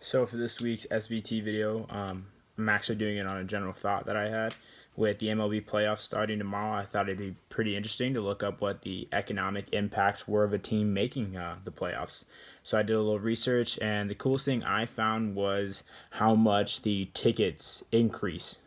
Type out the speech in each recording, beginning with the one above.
So for this week's SBT video, I'm actually doing it on a general thought that I had with the MLB playoffs starting tomorrow. I thought it'd be pretty interesting to look up what the economic impacts were of a team making the playoffs. So I did a little research, and the coolest thing I found was how much the tickets increase.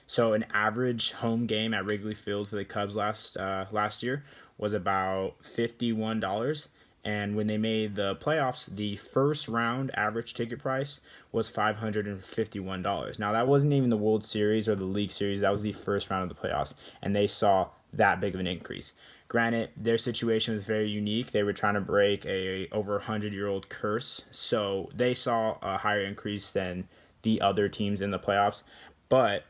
So an average home game at Wrigley Field for the Cubs last year was about $51. And when they made the playoffs, the first round average ticket price was $551. Now that wasn't even the World Series or the League Series. That was the first round of the playoffs, and they saw that big of an increase. Granted, their situation was very unique. They were trying to break a over 100-year-old curse, so they saw a higher increase than the other teams in the playoffs. But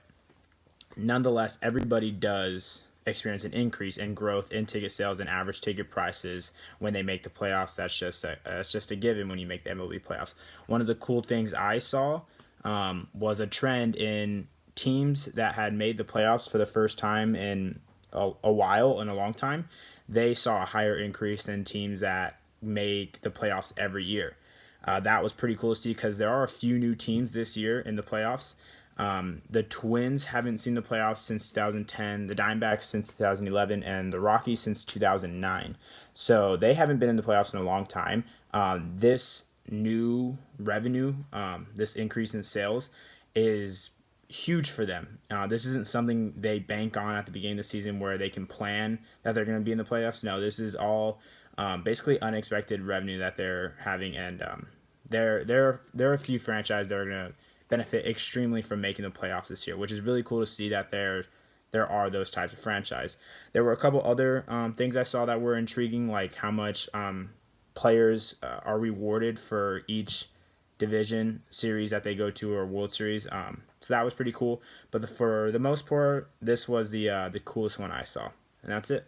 nonetheless, everybody does experience an increase in growth in ticket sales and average ticket prices when they make the playoffs. That's just a given when you make the MLB playoffs. One of the cool things I saw was a trend in teams that had made the playoffs for the first time in a long time. They saw a higher increase than teams that make the playoffs every year. That was pretty cool to see because there are a few new teams this year in the playoffs. The Twins haven't seen the playoffs since 2010, the Diamondbacks since 2011, and the Rockies since 2009. So they haven't been in the playoffs in a long time. This new revenue, this increase in sales, is huge for them. This isn't something they bank on at the beginning of the season where they can plan that they're going to be in the playoffs. No, this is all basically unexpected revenue that they're having, and there are a few franchises that are going to benefit extremely from making the playoffs this year, which is really cool to see that there are those types of franchise. There were a couple other things I saw that were intriguing, like how much players are rewarded for each division series that they go to or World Series. So that was pretty cool. But for the most part, this was the coolest one I saw, and that's it.